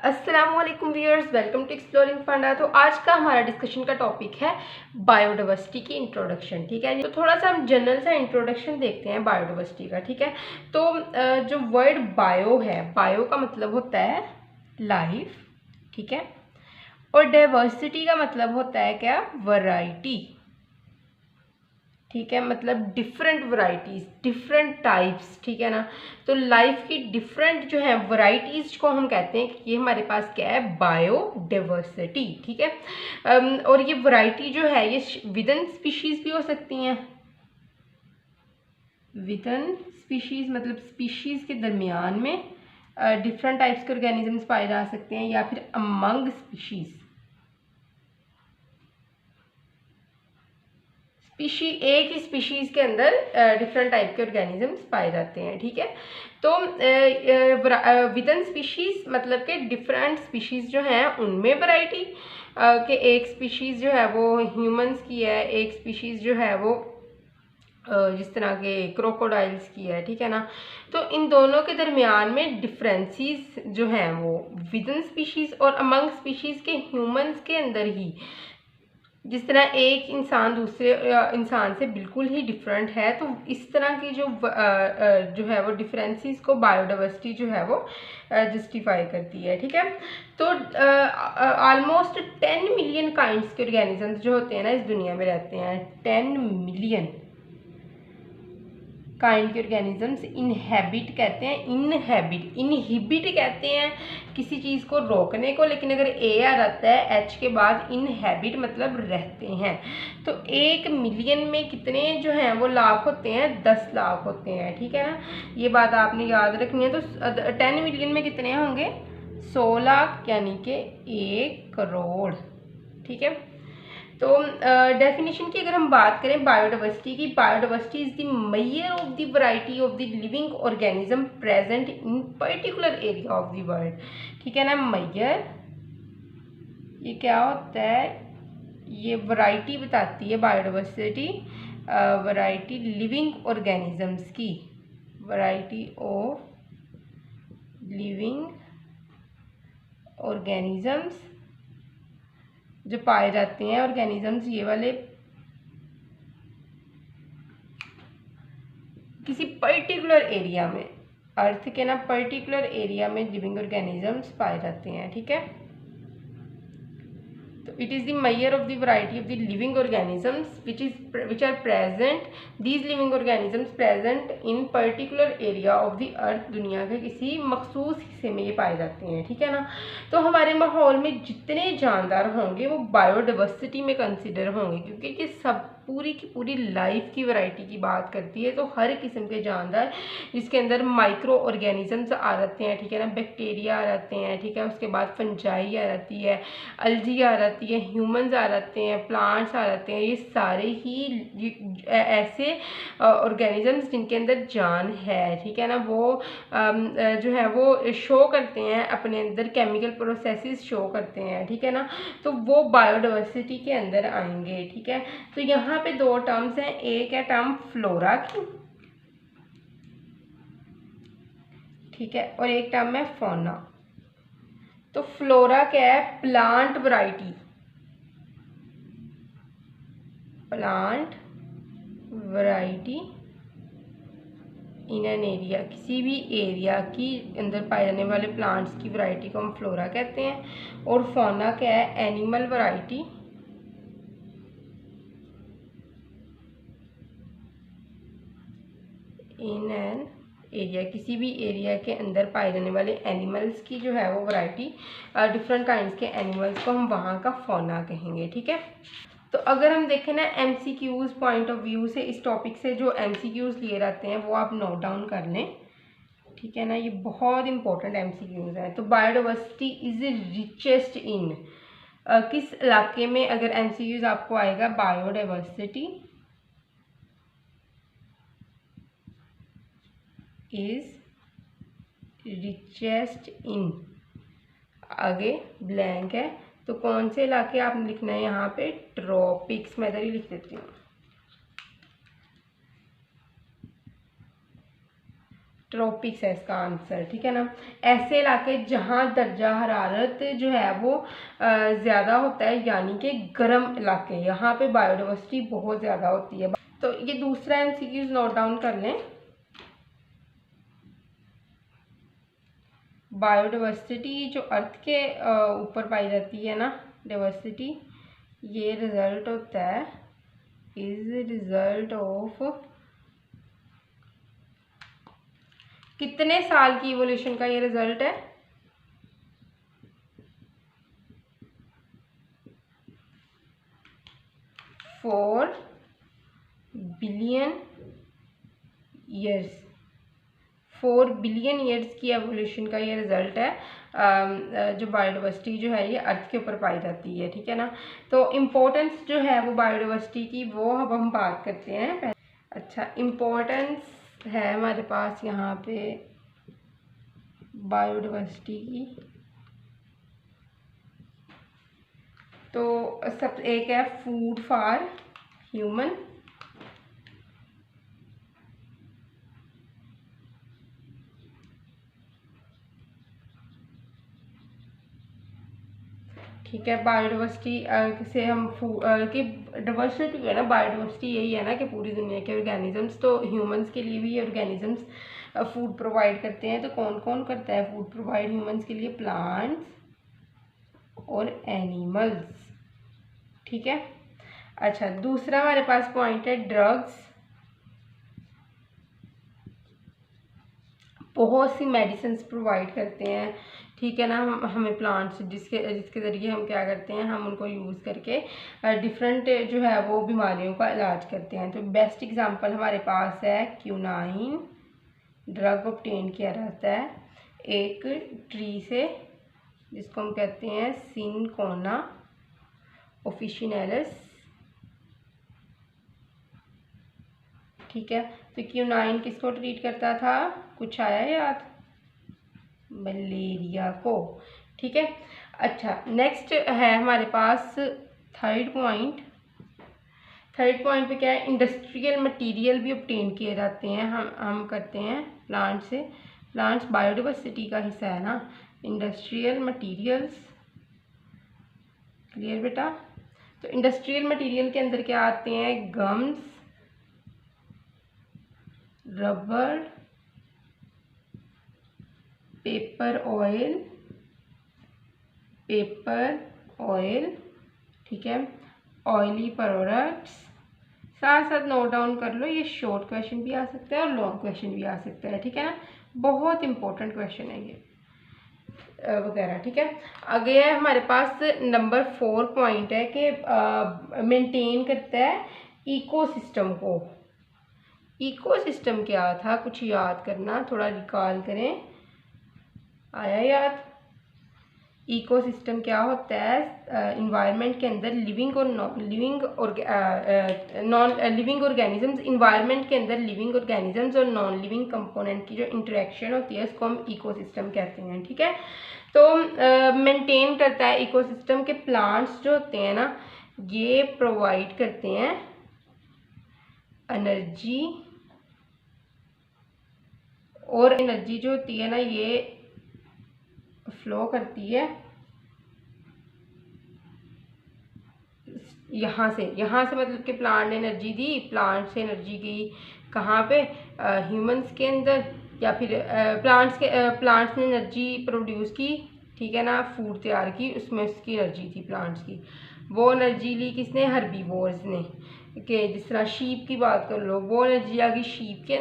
अस्सलामुअलैकुम viewers, welcome to exploring फंडा। तो आज का हमारा डिस्कशन का टॉपिक है बायोडाइवर्सिटी की इंट्रोडक्शन। ठीक है, तो थोड़ा सा हम जनरल सा इंट्रोडक्शन देखते हैं बायोडाइवर्सिटी का। ठीक है, तो जो वर्ड बायो है, बायो का मतलब होता है लाइफ। ठीक है, और डाइवर्सिटी का मतलब होता है क्या, वैरायटी। ठीक है, मतलब डिफरेंट वैरायटीज, डिफरेंट टाइप्स। ठीक है ना, तो लाइफ की डिफरेंट जो है वैरायटीज को हम कहते हैं कि ये हमारे पास क्या है, बायोडाइवर्सिटी। ठीक है, और ये वैरायटी जो है ये विदिन स्पीशीज भी हो सकती हैं। विदिन स्पीशीज मतलब स्पीशीज के दरमियान में डिफरेंट टाइप्स के ऑर्गेनिजम्स पाए जा सकते हैं, या फिर अमंग स्पीशीज, एक ही स्पीशीज के अंदर डिफरेंट टाइप के ऑर्गेनिजम्स पाए जाते हैं। ठीक है, तो विदिन स्पीशीज मतलब के डिफरेंट स्पीशीज जो हैं उनमें वैरायटी के, एक स्पीशीज जो है वो ह्यूमंस की है, एक स्पीशीज जो है वो जिस तरह के क्रोकोडाइल्स की है। ठीक है ना, तो इन दोनों के दरमियान में डिफरेंसेस जो हैं वो विदिन स्पीशीज और अमंग स्पीशीज के ह्यूमंस के अंदर ही, जिस तरह एक इंसान दूसरे इंसान से बिल्कुल ही डिफरेंट है, तो इस तरह की जो है वो डिफरेंसेस को बायोडाइवर्सिटी जो है वो जस्टिफाई करती है। ठीक है, तो ऑलमोस्ट 10 मिलियन काइंड्स के ऑर्गेनिजम्स जो होते हैं ना इस दुनिया में रहते हैं। 10 मिलियन काइंड के ऑर्गेनिजम्स इनहेबिट कहते हैं, इनहिबिट कहते हैं किसी चीज़ को रोकने को, लेकिन अगर ए आ जाता है एच के बाद, इनहेबिट मतलब रहते हैं। तो 1 मिलियन में कितने जो हैं वो लाख होते हैं, 10 लाख होते हैं। ठीक है ना, ये बात आपने याद रखनी है। तो 10 मिलियन में कितने होंगे, 100 लाख, यानी कि 1 करोड़। ठीक है, तो डेफिनेशन की अगर हम बात करें बायोडाइवर्सिटी की, biodiversity is the measure of the variety of the living organism present in particular area of the world. ठीक है ना, मेजर ये क्या होता है, ये वैरायटी बताती है बायोडाइवर्सिटी, वैरायटी लिविंग ऑर्गेनिजम्स की, वैरायटी ऑफ लिविंग ऑर्गेनिजम्स जो पाए जाते हैं, ऑर्गेनिजम्स ये वाले किसी पर्टिकुलर एरिया में, अर्थ के ना पर्टिकुलर एरिया में लिविंग ऑर्गेनिजम्स पाए जाते हैं। ठीक है, तो it is the measure of the variety of the living organisms which are present, these living organisms present in particular area of the earth, दुनिया के किसी मखसूस हिस्से में ये पाए जाते हैं। ठीक है ना, तो हमारे माहौल में जितने जानदार होंगे वो बायोडाइवर्सिटी में कंसिडर होंगे, क्योंकि ये सब पूरी की पूरी लाइफ की वैरायटी की बात करती है। तो हर किस्म के जानदार, जिसके अंदर माइक्रो ऑर्गेनिजम्स आ जाते हैं। ठीक है ना, बैक्टीरिया आ जाते हैं। ठीक है, उसके बाद फंजाई आ जाती है, अल्जी आ जाती है, ह्यूमंस आ जाते हैं, प्लांट्स आ जाते हैं। ये सारे ही ऐसे ऑर्गेनिजम्स जिनके अंदर जान है। ठीक है ना, वो जो है वो शो करते हैं अपने अंदर, केमिकल प्रोसेसेस शो करते हैं। ठीक है ना, तो वो बायोडाइवर्सिटी के अंदर आएंगे। ठीक है, तो यहाँ पे 2 टर्म्स हैं, एक है टर्म फ्लोरा की, ठीक है, और एक टर्म है फौना। तो फ्लोरा क्या है, plant variety, plant variety in an area, किसी भी एरिया की अंदर पाए जाने वाले प्लांट्स की वैरायटी को हम फ्लोरा कहते हैं। और फौना क्या है, animal variety, in an area, किसी भी एरिया के अंदर पाए जाने वाले एनिमल्स की जो है वो वैरायटी, डिफरेंट काइंड्स के एनिमल्स को हम वहाँ का फौना कहेंगे। ठीक है, तो अगर हम देखें ना एमसीक्यूज पॉइंट ऑफ व्यू से, इस टॉपिक से जो एमसीक्यूज लिए जाते हैं वो आप नोट डाउन कर लें। ठीक है ना, ये बहुत इंपॉर्टेंट एमसीक्यूज हैं। तो बायोडाइवर्सिटी इज रिचेस्ट इन, किस इलाके में अगर एमसीक्यूज आपको आएगा, बायोडाइवर्सिटी इज रिचेस्ट इन, आगे ब्लैंक है, तो कौन से इलाके आपने लिखना है यहाँ पे, ट्रॉपिक्स। मैं इधर ही लिख देती हूँ, ट्रॉपिक्स है इसका आंसर, ठीक है ना। ऐसे इलाके जहाँ दर्जा हरारत जो है वो ज़्यादा होता है, यानी कि गर्म इलाके, यहाँ पे बायोडाइवर्सिटी बहुत ज़्यादा होती है। तो ये दूसरा MCQ नोट डाउन कर लें। बायोडाइवर्सिटी जो अर्थ के ऊपर पाई जाती है ना, डाइवर्सिटी, ये रिजल्ट होता है, इज रिजल्ट ऑफ कितने साल की इवोल्यूशन का ये रिजल्ट है? 4 बिलियन ईयर्स, 4 बिलियन ईयर्स की एवोल्यूशन का ये रिजल्ट है। जो बायोडाइवर्सिटी जो है ये अर्थ के ऊपर पाई जाती है, ठीक है ना। तो इम्पोर्टेंस जो है वो बायोडाइवर्सिटी की, वो अब हम बात करते हैं। अच्छा, इम्पोर्टेंस है हमारे पास यहाँ पे बायोडाइवर्सिटी की। तो सब एक है फूड फॉर ह्यूमन, ठीक है। बायोडाइवर्सिटी से हम की डाइवर्सिटी है ना, बायोडाइवर्सिटी यही है ना कि पूरी दुनिया के ऑर्गेनिजम्स, तो ह्यूमंस के लिए भी ये ऑर्गेनिजम्स फूड प्रोवाइड करते हैं। तो कौन कौन करता है फूड प्रोवाइड ह्यूमंस के लिए? प्लांट्स और एनिमल्स, ठीक है। अच्छा, दूसरा हमारे पास पॉइंट है ड्रग्स। बहुत सी मेडिसिन प्रोवाइड करते हैं, ठीक है ना, हमें प्लांट्स, जिसके ज़रिए हम क्या करते हैं, हम उनको यूज़ करके डिफरेंट जो है वो बीमारियों का इलाज करते हैं। तो बेस्ट एग्जांपल हमारे पास है क्यूनाइन, ड्रग ऑब्टेन किया जाता है एक ट्री से, जिसको हम कहते हैं सिनकोना ऑफिशिनैलिस, ठीक है। तो क्यूनाइन किसको ट्रीट करता था? कुछ आया याद? मलेरिया को, ठीक है। अच्छा, नेक्स्ट है हमारे पास थर्ड पॉइंट। थर्ड पॉइंट पे क्या है? इंडस्ट्रियल मटेरियल भी ऑब्टेन किए जाते हैं, हम करते हैं प्लांट से। प्लांट्स बायोडाइवर्सिटी का हिस्सा है ना। इंडस्ट्रियल मटेरियल्स, क्लियर बेटा? तो इंडस्ट्रियल मटेरियल के अंदर क्या आते हैं? गम्स, रबर, पेपर ऑयल, ठीक है, ऑयली प्रोडक्ट्स। साथ साथ नोट डाउन कर लो, ये शॉर्ट क्वेश्चन भी आ सकता है और लॉन्ग क्वेश्चन भी आ सकता है, ठीक है ना। बहुत इंपॉर्टेंट क्वेश्चन है ये वगैरह, ठीक है। आगे है हमारे पास नंबर 4 पॉइंट है कि मेंटेन करता है इकोसिस्टम को। इकोसिस्टम क्या था? कुछ याद करना, थोड़ा रिकॉल करें, आया याद? इकोसिस्टम क्या होता है? इन्वायरमेंट के अंदर लिविंग और नॉन लिविंग ऑर्गेनिजम्स, इन्वायरमेंट के अंदर लिविंग ऑर्गेनिजम्स और नॉन लिविंग कंपोनेंट की जो इंटरेक्शन होती है उसको हम इकोसिस्टम कहते हैं, ठीक है। तो मेंटेन करता है इकोसिस्टम के। प्लांट्स जो होते हैं ना, ये प्रोवाइड करते हैं एनर्जी, और एनर्जी जो होती है ना ये फ्लो करती है यहाँ से मतलब कि प्लांट ने एनर्जी दी, प्लांट से एनर्जी गई कहाँ पे? ह्यूमंस के अंदर, या फिर प्लांट्स ने एनर्जी प्रोड्यूस की, ठीक है ना, फूड तैयार की, उसमें उसकी एनर्जी थी प्लांट्स की। वो एनर्जी ली किसने? हर्बीवोर्स ने, कि जिस तरह शीप की बात कर लो, वो एनर्जी आ गई शीप के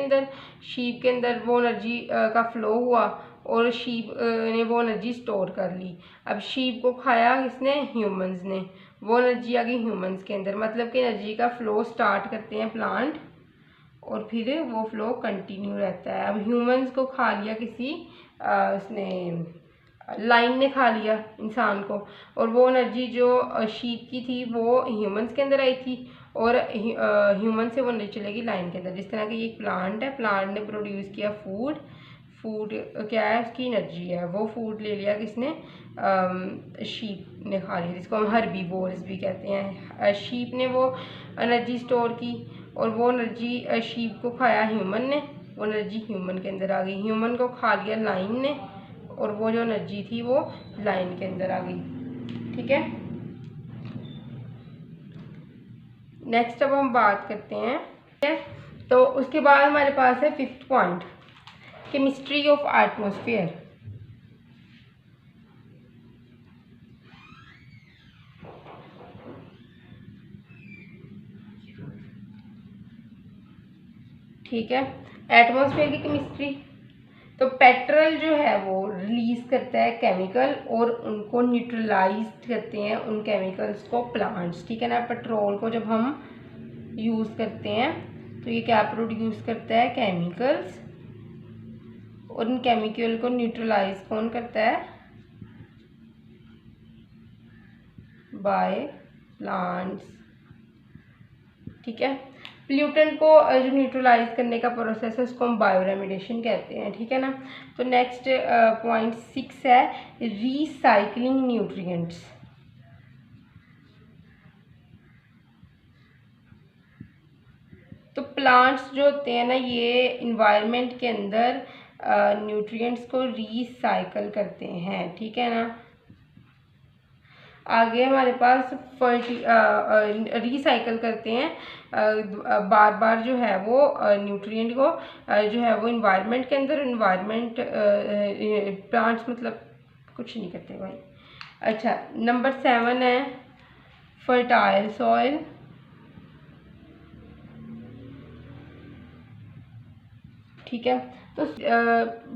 अंदर वो एनर्जी का फ्लो हुआ और शीप ने वो एनर्जी स्टोर कर ली। अब शीप को खाया किसने? ह्यूमंस ने, वो एनर्जी आ गई ह्यूमंस के अंदर। मतलब कि एनर्जी का फ्लो स्टार्ट करते हैं प्लांट और फिर वो फ्लो कंटिन्यू रहता है। अब ह्यूमंस को खा लिया किसी उसने, लाइन ने खा लिया इंसान को, और वो एनर्जी जो शीप की थी वो ह्यूमंस के अंदर आई थी, और ह्यूमन से वो एनर्जी चलेगी लाइन के अंदर। जिस तरह की एक प्लांट है, प्लांट ने प्रोड्यूस किया फूड क्या है? उसकी एनर्जी है। वो फूड ले लिया किसने? शीप ने खा लिया, जिसको हम हर्बीवोर्स भी कहते हैं। शीप ने वो एनर्जी स्टोर की और वो एनर्जी शीप को खाया ह्यूमन ने, वो एनर्जी ह्यूमन के अंदर आ गई। ह्यूमन को खा लिया लाइन ने और वो जो एनर्जी थी वो लाइन के अंदर आ गई। ठीक है, नेक्स्ट अब हम बात करते हैं। ठीक है, तो उसके बाद हमारे पास है 5th point, chemistry of atmosphere. ठीक है, एटमॉस्फेयर की केमिस्ट्री। तो पेट्रोल जो है वो रिलीज करता है केमिकल और उनको न्यूट्रलाइज करते हैं उन केमिकल्स को प्लांट्स। ठीक है ना, पेट्रोल को जब हम यूज़ करते हैं तो ये क्या प्रोड्यूस करता है, केमिकल्स, और इन केमिकल को न्यूट्रलाइज कौन करता है, बाय प्लांट्स। ठीक है, प्ल्यूटेंट को जो न्यूट्रलाइज करने का प्रोसेस है उसको हम बायोरेमिडेशन कहते हैं। ठीक है ना, तो नेक्स्ट पॉइंट 6 है रीसाइक्लिंग न्यूट्रिएंट्स। तो प्लांट्स जो होते हैं ना ये इन्वायरमेंट के अंदर न्यूट्रिएंट्स को रीसाइकल करते हैं। ठीक है ना, आगे हमारे पास रिसाइकल करते हैं बार बार जो है वो न्यूट्रिएंट को जो है वो इन्वायरमेंट के अंदर, इन्वायरमेंट प्लांट्स मतलब कुछ नहीं करते भाई। अच्छा, नंबर 7 है फर्टाइल सॉइल। ठीक है, तो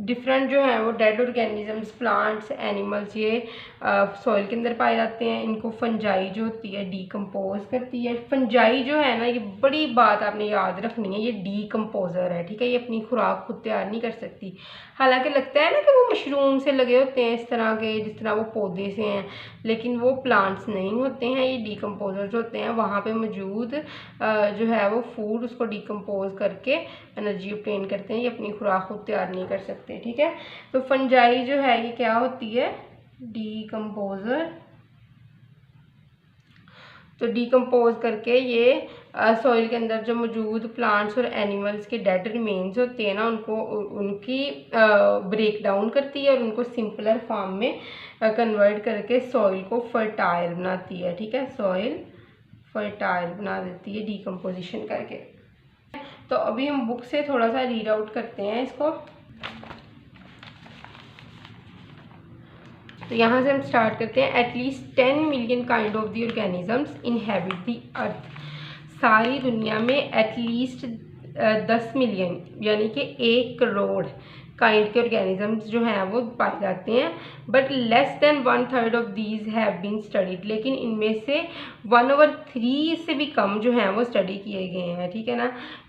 डिफरेंट जो है वो डेड ऑर्गेनिजम्स, प्लांट्स, एनिमल्स ये सॉइल के अंदर पाए जाते हैं। इनको फंजाई जो होती है डीकम्पोज करती है। फंजाई जो है ना, ये बड़ी बात आपने याद रखनी है, ये डीकम्पोजर है। ठीक है, ये अपनी खुराक खुद तैयार नहीं कर सकती। हालांकि लगता है ना कि वो मशरूम से लगे होते हैं इस तरह के, जिस तरह वो पौधे से हैं, लेकिन वो प्लांट्स नहीं होते हैं, ये डीकम्पोजर्स होते हैं। वहाँ पे मौजूद जो है वो फूड उसको डीकम्पोज करके एनर्जी ऑब्टेन करते हैं। ये अपनी खुराक खुद तैयार नहीं कर सकते। ठीक है, तो फंजाई जो है ये क्या होती है, डीकम्पोजर। तो डीकम्पोज करके ये सॉइल के अंदर जो मौजूद प्लांट्स और एनिमल्स के डेड रिमेन्स होते हैं ना, उनको उनकी ब्रेक डाउन करती है और उनको सिंपलर फॉर्म में कन्वर्ट करके सॉइल को फर्टाइल बनाती है। ठीक है, सॉइल फर्टाइल बना देती है डीकम्पोजिशन करके। तो अभी हम बुक से थोड़ा सा रीड आउट करते हैं इसको। तो यहाँ से हम स्टार्ट करते हैं। At least 10 million kind of the organisms inhabit the earth. सारी दुनिया में एटलीस्ट 10 मिलियन यानी कि 1 करोड़ काइंड के ऑर्गेनिजम्स जो हैं वो पाए जाते हैं। But less than 1/3 of these have been studied. लेकिन इनमें से 1/3 से भी कम जो हैं वो स्टडी किए गए हैं। ठीक है ना,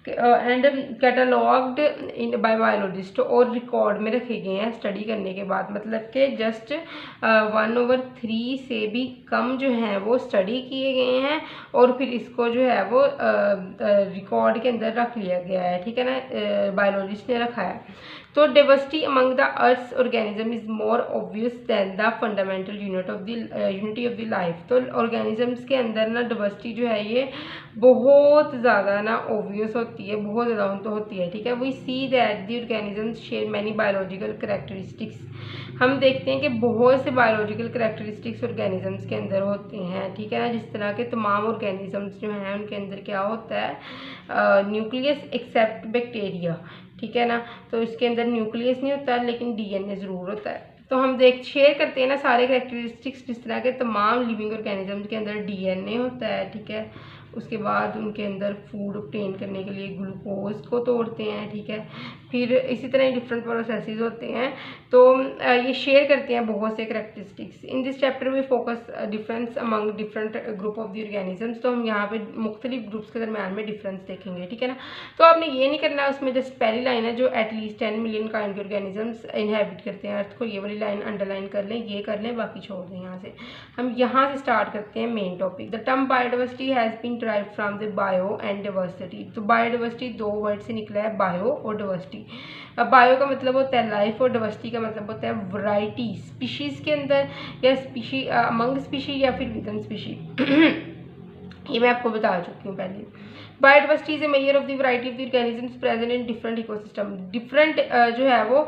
and catalogued in by biologist, और रिकॉर्ड में रखे गए हैं स्टडी करने के बाद। मतलब कि जस्ट 1/3 से भी कम जो हैं वो स्टडी किए गए हैं और फिर इसको जो है वो रिकॉर्ड के अंदर रख लिया गया है। ठीक है ना, बायोलॉजिस्ट ने रखा है। तो diversity among the earth's organism is more obvious than the fundamental unity of the life. तो ऑर्गेनिजम्स के अंदर ना डाइवर्सिटी जो है ये बहुत ज़्यादा ना ऑब्वियस होती है, बहुत ज़्यादा तो होती है। ठीक है, we see that the organisms share many biological characteristics. हम देखते हैं कि बहुत से बायोलॉजिकल करैक्टरिस्टिक्स ऑर्गेनिजम्स के अंदर होते हैं। ठीक है ना, जिस तरह के तमाम ऑर्गेनिजम्स जो हैं उनके अंदर क्या होता है, न्यूक्लियस एक्सेप्ट बैक्टीरिया। ठीक है ना, तो इसके अंदर न्यूक्लियस नहीं होता लेकिन डीएनए ज़रूर होता है। तो हम शेयर करते हैं ना सारे करैक्टरिस्टिक्स, जिस तरह के तमाम लिविंग ऑर्गेनिजम्स के अंदर डीएनए होता है। ठीक है, उसके बाद उनके अंदर फूड ऑब्टेन करने के लिए ग्लूकोज को तोड़ते हैं। ठीक है, फिर इसी तरह डिफरेंट प्रोसेसेस होते हैं। तो ये शेयर करते हैं बहुत से characteristics. In this chapter we focus difference among different group of the organisms. तो हम यहाँ पे मुख्तलिफ ग्रुप्स के दरम्यान में डिफरेंस देखेंगे। ठीक है ना, तो आपने ये नहीं करना, उसमें जस्ट पहली लाइन है जो एटलीस्ट 10 मिलियन काइंड के ऑर्गेनिजम्स इनहेबिट करते हैं अर्थ को, ये वाली लाइन अंडरलाइन कर लें, ये कर लें, बाकी छोड़ दें। यहाँ से हम यहाँ से स्टार्ट करते हैं main topic. The term biodiversity has been derived from the bio and diversity। तो बायोडाइवर्सिटी 2 वर्ड से निकला है, बायो और डाइवर्सिटी। अब बायो का मतलब होता है लाइफ और डाइवर्सिटी का मतलब होता है वैरायटी, स्पीशीज़ के अंदर या स्पीशी अमंग स्पीशी या फिर विद इन स्पीशी। ये मैं आपको बता चुकी हूँ पहले। Biodiversity is a major of the variety of the organisms present in different ecosystem. Different जो है वो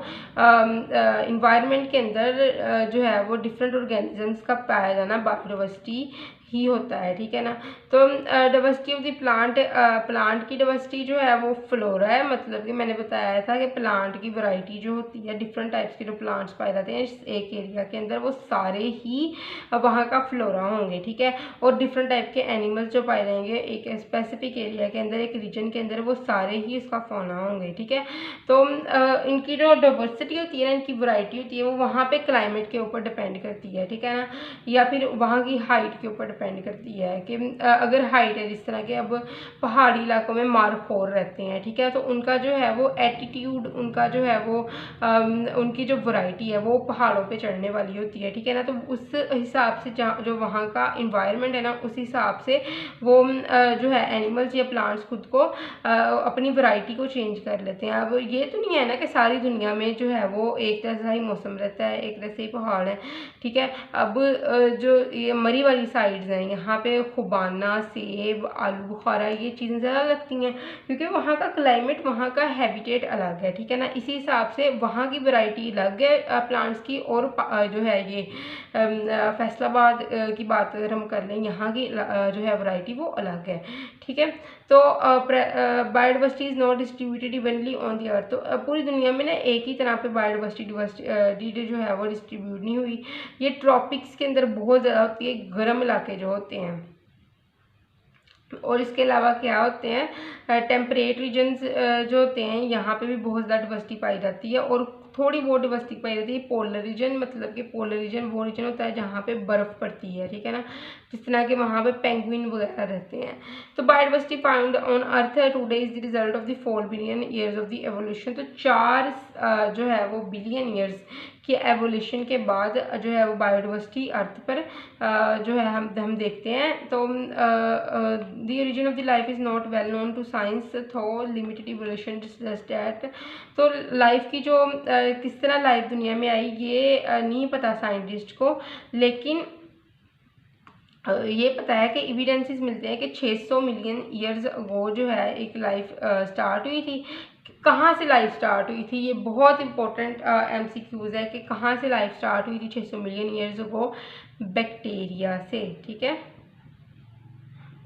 इन्वायरमेंट के अंदर जो है वो डिफरेंट ऑर्गेनिजम्स का पाया जाना बायोडाइवर्सिटी ही होता है, ठीक है ना। तो डाइवर्सिटी ऑफ द प्लांट की डाइवर्सिटी जो है वो फ्लोरा है, मतलब कि मैंने बताया था कि प्लांट की वैरायटी जो होती है, डिफरेंट टाइप्स के जो प्लांट्स पाए जाते हैं इस एक एरिया के अंदर, वो सारे ही वहाँ का फ्लोरा होंगे, ठीक है। और डिफरेंट टाइप के एनिमल्स जो पाए जाएंगे एक स्पेसिफिक एरिया के अंदर, एक रीजन के अंदर, वो सारे ही उसका फौना होंगे, ठीक है। तो इनकी जो डाइवर्सिटी होती है ना, इनकी वैरायटी होती है, वो वहाँ पे क्लाइमेट के ऊपर डिपेंड करती है, ठीक है ना, या फिर वहाँ की हाइट के ऊपर डिपेंड करती है कि अगर हाइट है, जिस तरह के अब पहाड़ी इलाकों में मारखोर रहते हैं, ठीक है, तो उनका जो है वो एटीट्यूड, उनका जो है वो उनकी जो वैरायटी है वो पहाड़ों पे चढ़ने वाली होती है, ठीक है ना। तो उस हिसाब से जो वहाँ का इन्वायरमेंट है ना, उस हिसाब से वो जो है एनिमल्स या प्लांट्स खुद को अपनी वैरायटी को चेंज कर लेते हैं। अब ये तो नहीं है ना कि सारी दुनिया में जो है वो एक जैसा ही मौसम रहता है, एक जैसे ही पहाड़ है, ठीक है। अब जो ये मरी वाली साइड्स हैं, यहाँ पे खुबाना, सेब, आलू बुखारा, ये चीज़ें ज़्यादा लगती हैं क्योंकि वहाँ का क्लाइमेट, वहाँ का हैबिटेट अलग है, ठीक है ना। इसी हिसाब से वहाँ की वैरायटी अलग है प्लांट्स की, और जो है ये फैसलाबाद की बात अगर हम कर लें, यहाँ की जो है वैरायटी वो अलग है, ठीक है। तो biodiversity is not distributed evenly on the earth. तो पूरी दुनिया में ना एक ही तरह पे बायोडाइवर्सिटी जो है वो डिस्ट्रीब्यूट नहीं हुई। ये ट्रॉपिक्स के अंदर बहुत ज़्यादा होती है, गर्म इलाके जो होते हैं, और इसके अलावा क्या होते हैं, टेम्परेट रीजन्स जो होते हैं, यहाँ पे भी बहुत ज़्यादा डाइवर्सिटी पाई जाती है, और थोड़ी बहुत डाइवर्सिटी पाई जाती है पोलर रीजन, मतलब कि पोलर रीजन वो रीजन होता है जहाँ पे बर्फ़ पड़ती है, ठीक है ना, जिस तरह के वहाँ पे पेंगुइन वगैरह रहते हैं। तो biodiversity found on earth today is the result of the 4 billion years of the evolution. तो 4 जो है वो बिलियन ईयर्स की एवोल्यूशन के बाद जो है वो बायोडाइवर्सिटी अर्थ पर जो है हम देखते हैं। तो the origin of the life is not well known to science though limited evolution just that. तो लाइफ की जो किस तरह लाइफ दुनिया में आई ये नहीं पता साइंटिस्ट को, लेकिन ये पता है कि एविडेंसेस मिलते हैं कि 600 मिलियन ईयर्स अगो जो है एक लाइफ स्टार्ट हुई थी। कहाँ से लाइफ स्टार्ट हुई थी, ये बहुत इंपॉर्टेंट MCQs है कि कहाँ से लाइफ स्टार्ट हुई थी 600 मिलियन ईयर्स अगो। बैक्टीरिया से, ठीक है।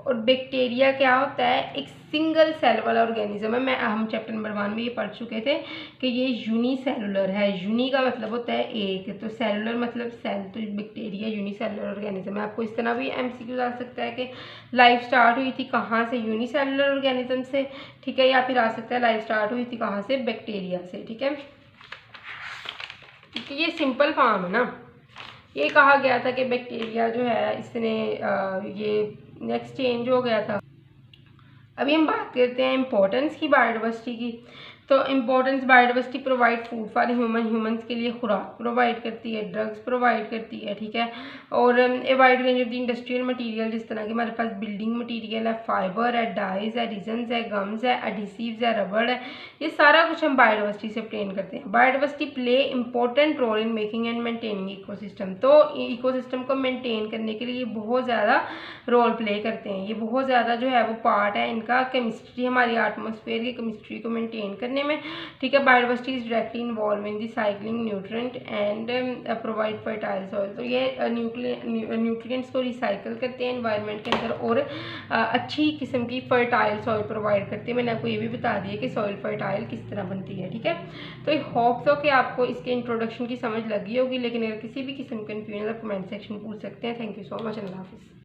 और बैक्टीरिया क्या होता है, एक सिंगल सेल वाला ऑर्गेनिज्म है। हम चैप्टर नंबर 1 में ये पढ़ चुके थे कि ये यूनिसेलुलर है। यूनी का मतलब होता है एक, तो सेलुलर मतलब सेल, तो बैक्टीरिया यूनिसेलुलर ऑर्गेनिज्म है। आपको इस तरह भी MCQ आ सकता है कि लाइफ स्टार्ट हुई थी कहाँ से, यूनिसेलुलर ऑर्गेनिज्म से, ठीक है, या फिर आ सकता है लाइफ स्टार्ट हुई थी कहाँ से, बैक्टीरिया से, ठीक है। क्योंकि ये सिंपल फॉर्म है ना, ये कहा गया था कि बैक्टीरिया जो है इसने ये नेक्स्ट चेंज हो गया था। अभी हम बात करते हैं इम्पोर्टेंस की बायोडाइवर्सिटी की। तो importance, biodiversity provide food for humans के लिए खुराक प्रोवाइड करती है, ड्रग्स प्रोवाइड करती है, ठीक है। और a wide range of the industrial material, जिस तरह के हमारे पास बिल्डिंग मटेरियल है, फाइबर है, डाइज है, रिजन्स है, गम्स है, एडिसिव्स है, रबड़ है, ये सारा कुछ हम बायोडाइवर्सिटी से ऑब्टेन करते हैं। Biodiversity play important role in making and maintaining ecosystem. तो इकोसिस्टम को मेंटेन करने के लिए ये बहुत ज़्यादा रोल प्ले करते हैं, ये बहुत ज़्यादा जो है वो पार्ट है इनका केमिस्ट्री, हमारी एटमॉस्फेयर की केमिस्ट्री को मेंटेन करने में, ठीक है। Biodiversity is directly involve in the cycling nutrient and provide fertile soil. तो ये न्यूट्रिएंट्स को रिसाइकल करते हैं एनवायरनमेंट के अंदर, और अच्छी किस्म की फर्टाइल सॉइल प्रोवाइड करते हैं। मैंने आपको ये भी बता दिया कि सॉइल फर्टाइल किस तरह बनती है, ठीक है। तो आई होप सो कि आपको इसके इंट्रोडक्शन की समझ लगी होगी, लेकिन अगर किसी भी किस्म का कन्फ्यूजन आप कमेंट सेक्शन में पूछ सकते हैं। थैंक यू सो मच, अल्लाह हाफिज़।